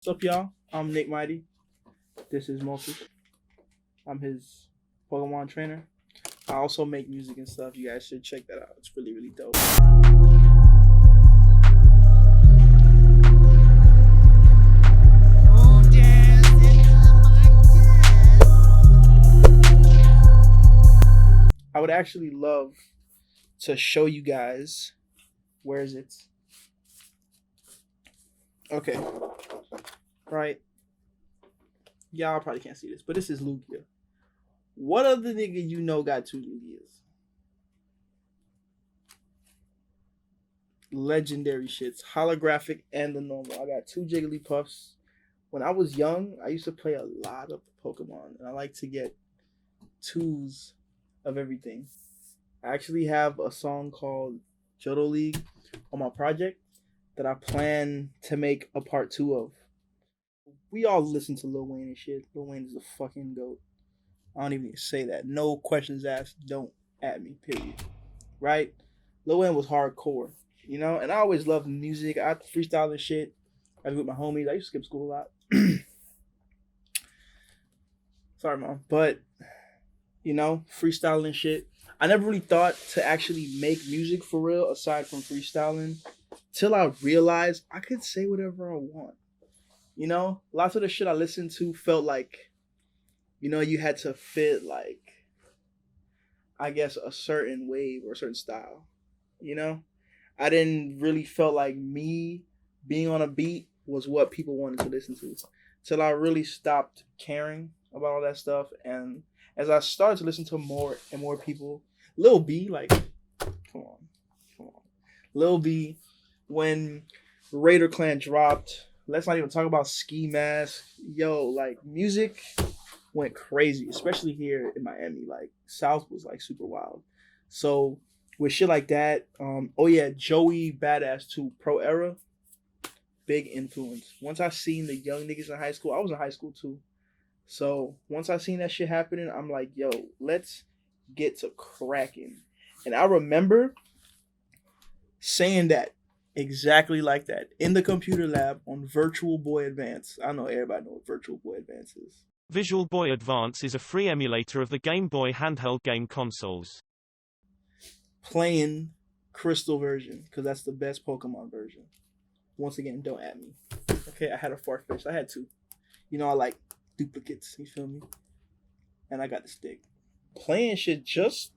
What's up, y'all? I'm Nick Mighty. This is Moses. I'm his Pokemon trainer. I also make music and stuff. You guys should check that out. It's really, really dope. I would actually love to show you guys. Where is it? Okay. Right. Y'all probably can't see this, but this is Lugia. What other nigga you know got two Lugias? Legendary shits. Holographic and the normal. I got two Jigglypuffs. When I was young, I used to play a lot of Pokemon, and I like to get twos of everything. I actually have a song called Johto League on my project that I plan to make a part two of. We all listen to Lil Wayne and shit. Lil Wayne is a fucking goat. I don't even say that. No questions asked. Don't at me. Period. Right? Lil Wayne was hardcore, and I always loved music. I freestyle and shit. I was with my homies. I used to skip school a lot. Sorry, mom. But freestyling shit. I never really thought to actually make music for real aside from freestyling till I realized I could say whatever I want. Lots of the shit I listened to felt like, you had to fit like, I guess, a certain wave or a certain style. I didn't really felt like me being on a beat was what people wanted to listen to till I really stopped caring about all that stuff. And as I started to listen to more and more people, Lil B, like, come on. Lil B, when Raider Clan dropped, let's not even talk about Ski Mask. Yo, like, music went crazy, especially here in Miami. Like, South was like super wild. So with shit like that, Joey Badass 2 Pro Era, big influence. Once I seen the young niggas in high school, I was in high school too. So once I seen that shit happening, I'm like, yo, let's get to cracking. And I remember saying that exactly like that in the computer lab on Virtual Boy Advance. I know everybody knows what Virtual Boy Advance is. Visual Boy Advance is a free emulator of the Game Boy handheld game consoles. Playing Crystal version, because that's the best Pokemon version. Once again, don't at me. Okay, I had a Farfetch. I had two. I like duplicates, you feel me? And I got the stick. Playing shit, just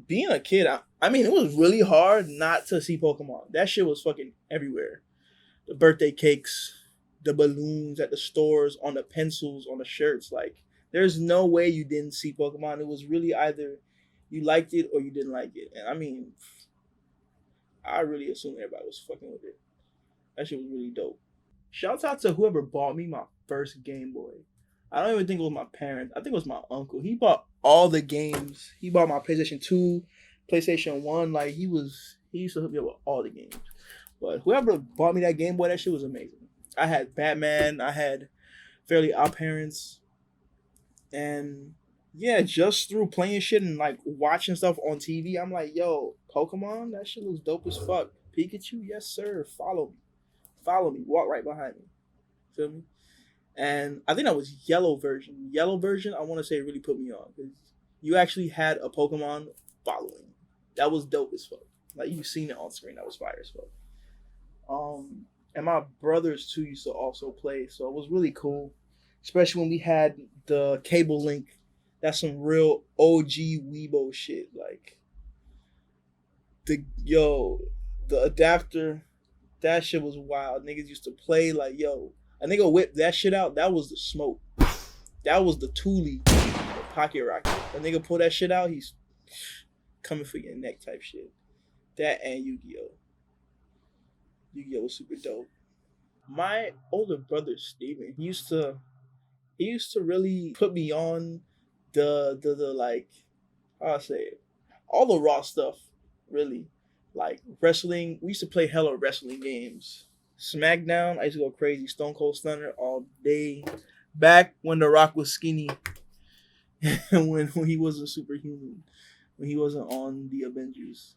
being a kid, I mean, it was really hard not to see Pokemon. That shit was fucking everywhere. The birthday cakes, the balloons at the stores, on the pencils, on the shirts. Like, there's no way you didn't see Pokemon. It was really either you liked it or you didn't like it. And I mean, I really assume everybody was fucking with it. That shit was really dope. Shouts out to whoever bought me my first Game Boy. I don't even think it was my parents. I think it was my uncle. He bought all the games. He bought my PlayStation 2, PlayStation 1. Like, he used to hook me up with all the games. But whoever bought me that Game Boy, that shit was amazing. I had Batman. I had Fairly Odd Parents. And yeah, just through playing shit and like watching stuff on TV, I'm like, yo, Pokemon, that shit looks dope as fuck. Pikachu, yes sir. Follow me. Walk right behind me. Feel me? And I think that was Yellow version. Yellow version, I want to say, really put me on because you actually had a Pokemon following. That was dope as fuck. Like, you seen it on screen. That was fire as fuck. And my brothers too used to also play, so it was really cool. Especially when we had the cable link. That's some real OG Weibo shit. Like, the adapter, that shit was wild. Niggas used to play like, yo, a nigga whipped that shit out. That was the smoke. That was the Thule, the pocket rocket. A nigga pull that shit out, he's coming for your neck type shit. That and Yu-Gi-Oh. Yu-Gi-Oh was super dope. My older brother Steven, he used to really put me on the like, how I say it, all the raw stuff, really. Like wrestling, we used to play hella wrestling games. SmackDown, I used to go crazy. Stone Cold Stunner all day. Back when The Rock was skinny, when he wasn't superhuman, when he wasn't on the Avengers,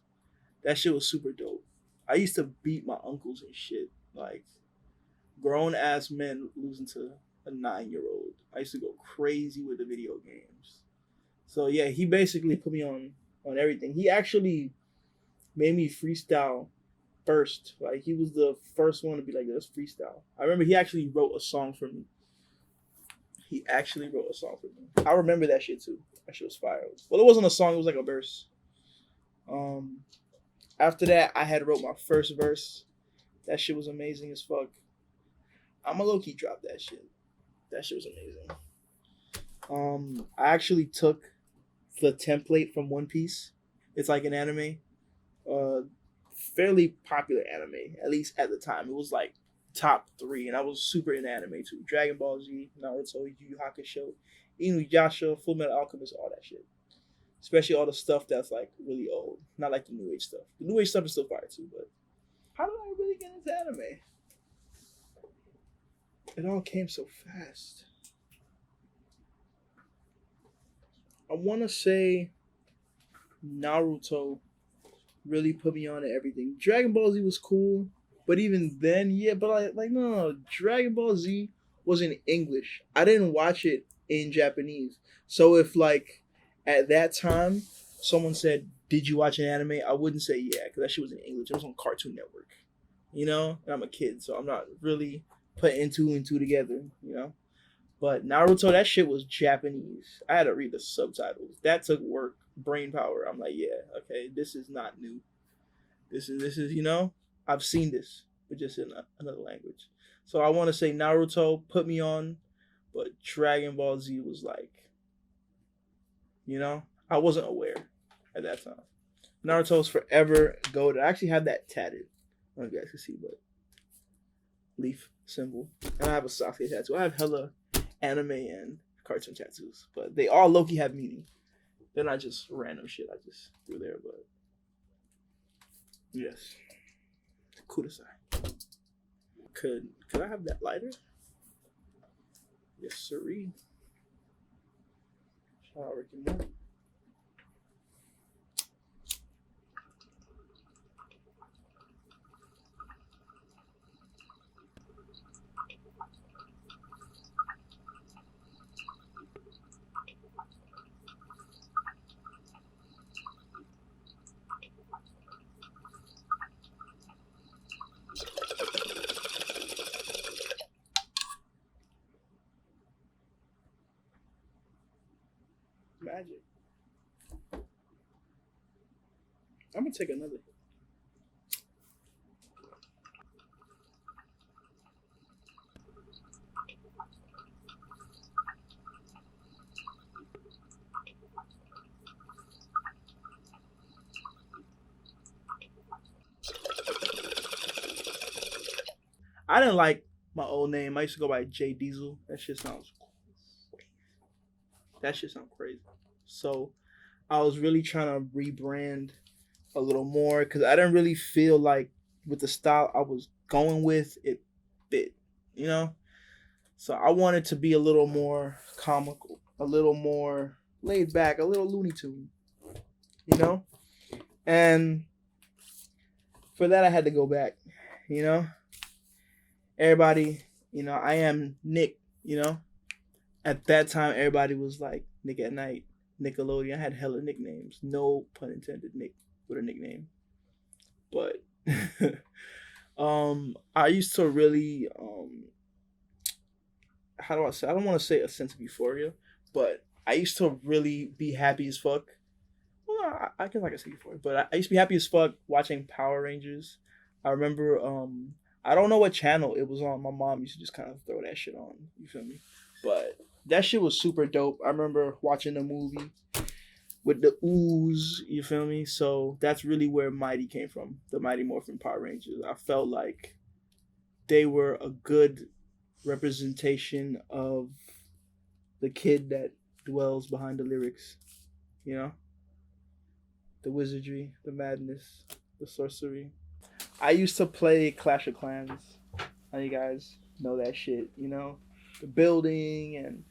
that shit was super dope. I used to beat my uncles and shit. Like, Grown ass men losing to a 9-year-old. I used to go crazy with the video games. So yeah, he basically put me on everything. He actually made me freestyle first. Like he was the first one to be like, let's freestyle. I remember he actually wrote a song for me. He actually wrote a song for me. I remember that shit too. That shit was fire. Well, it wasn't a song, it was like a verse. Um After that, I had wrote my first verse. That shit was amazing as fuck. I'ma low key drop that shit. That shit was amazing. I actually took the template from One Piece. It's like an anime, uh, fairly popular anime. At least at the time, it was like top 3, and I was super into anime too. Dragon Ball Z, Naruto, Yu Yu Hakusho, Inuyasha, Full Metal Alchemist, all that shit. Especially all the stuff that's like really old, not like the new age stuff. The new age stuff is still fire too, but how did I really get into anime? It all came so fast. I want to say Naruto really put me on to everything. Dragon Ball Z was cool, but even then, yeah, but no, Dragon Ball Z was in English. I didn't watch it in Japanese. So if like at that time someone said, "Did you watch an anime?" I wouldn't say yeah, because that shit was in English. It was on Cartoon Network. You know, and I'm a kid, so I'm not really putting two and two together. You know. But Naruto, that shit was Japanese. I had to read the subtitles. That took work, brain power. I'm like, yeah, okay, this is not new. This is you know, I've seen this, but just in another language. So I want to say Naruto put me on, but Dragon Ball Z was like, you know, I wasn't aware at that time. Naruto's forever goated. I actually have that tatted. I don't know if you guys can see, but leaf symbol, and I have a Sasuke tattoo. I have hella anime and cartoon tattoos, but they all low-key have meaning. They're not just random shit I just threw there, but yes. Kudasai. Could I have that lighter? Yes, sirree. Shout out Ricky Moore. Magic. I'm gonna take another. I didn't like my old name. I used to go by J Diesel. That shit sounds crazy. That shit sounds crazy. So I was really trying to rebrand a little more because I didn't really feel like with the style I was going with it fit, you know. So I wanted to be a little more comical, a little more laid back, a little Looney Tune, you know. And for that I had to go back, you know. Everybody, you know, I am Nick, you know. At that time, everybody was like Nick at Night, Nickelodeon. I had hella nicknames. No pun intended, Nick with a nickname. But I used to really how do I say? I don't want to say a sense of euphoria, but I used to really be happy as fuck. Well, I guess I can say euphoria, but I used to be happy as fuck watching Power Rangers. I remember I don't know what channel it was on. My mom used to just kind of throw that shit on. You feel me? But that shit was super dope. I remember watching the movie with the ooze. You feel me? So that's really where Mighty came from. The Mighty Morphin Power Rangers. I felt like they were a good representation of the kid that dwells behind the lyrics. You know? The wizardry, the madness, the sorcery. I used to play Clash of Clans. How you guys know that shit, you know? The building and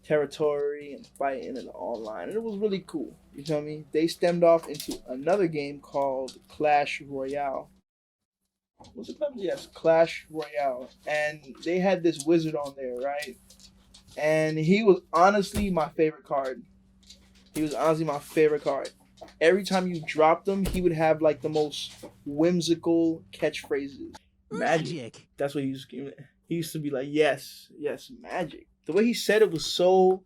territory and fighting and online. And it was really cool. You feel me? They stemmed off into another game called Clash Royale. Was it PUBG? Yes, Clash Royale. And they had this wizard on there, right? And he was honestly my favorite card. He was honestly my favorite card. Every time you dropped him, he would have like the most whimsical catchphrases. Magic. That's what he was screaming. He used to be like, yes, yes, magic. The way he said it was so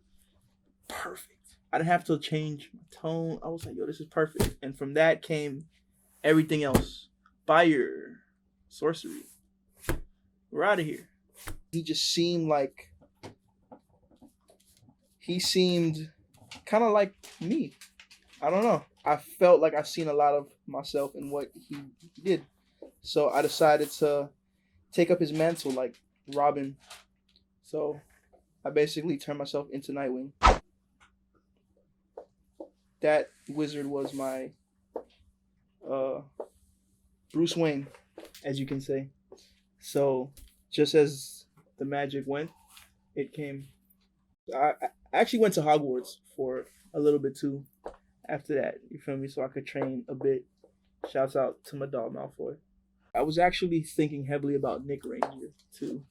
perfect. I didn't have to change my tone. I was like, yo, this is perfect. And from that came everything else. Fire. Sorcery. We're out of here. He just seemed like, he seemed kind of like me. I don't know. I felt like I seen a lot of myself in what he did. So I decided to take up his mantle like Robin. So I basically turned myself into Nightwing. That wizard was my Bruce Wayne, as you can say. So just as the magic went, it came. I actually went to Hogwarts for a little bit too after that, you feel me? So I could train a bit. Shouts out to my dog Malfoy. I was actually thinking heavily about Nick Ranger too.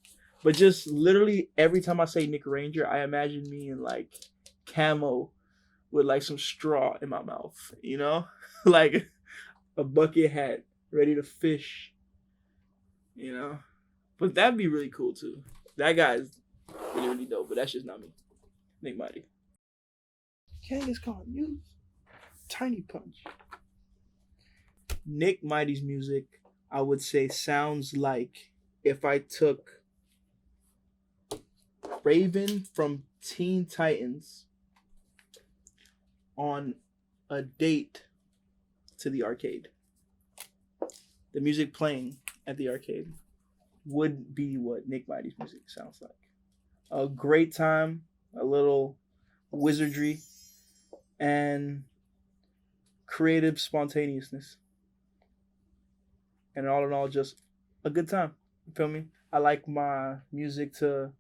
But just literally every time I say Nick Ranger, I imagine me in like camo with like some straw in my mouth, you know? Like a bucket hat, ready to fish, you know? But that'd be really cool too. That guy's really, really dope, but that's just not me. Nick Mighty. Can't just call you Tiny Punch. Nick Mighty's music, I would say, sounds like if I took Raven from Teen Titans on a date to the arcade. The music playing at the arcade would be what Nick Mighty's music sounds like. A great time, a little wizardry, and creative spontaneousness. And all in all, just a good time. You feel me? I like my music to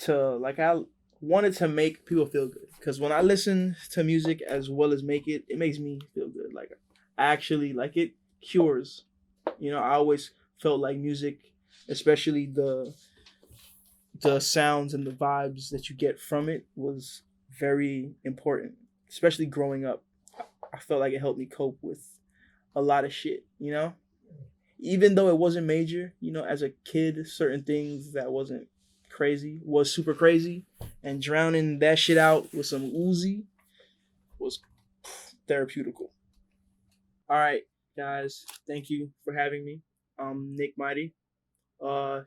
like, I wanted to make people feel good. Because when I listen to music as well as make it, it makes me feel good. Like, I actually, like, it cures. You know, I always felt like music, especially the sounds and the vibes that you get from it, was very important. Especially growing up. I felt like it helped me cope with a lot of shit, you know? Even though it wasn't major, you know, as a kid, certain things that wasn't crazy was super crazy, and drowning that shit out with some Uzi was therapeutical. All right, guys, thank you for having me. Nick Mighty.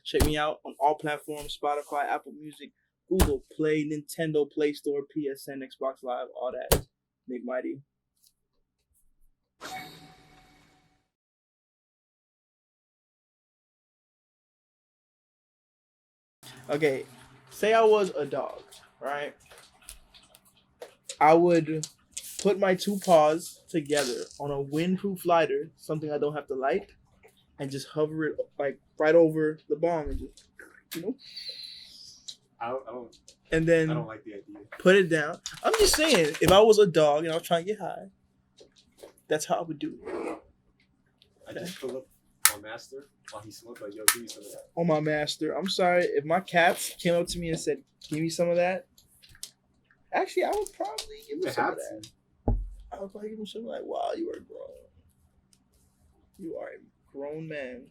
Check me out on all platforms: Spotify, Apple Music, Google Play, Nintendo Play Store, PSN, Xbox Live, all that. Nick Mighty. Okay, say I was a dog, right? I would put my two paws together on a windproof lighter, something I don't have to light, and just hover it like right over the bomb and just, you know, and I then don't like the idea. put it down. I'm just saying, if I was a dog and I was trying to get high, that's how I would do it. I just pull up my master while he smoked, like, yo, give me some of that. On my master, I'm sorry if my cats came up to me and said, "Give me some of that." Actually, I would probably give them some of that. I would probably give them some, like, wow, you are grown. You are a grown man.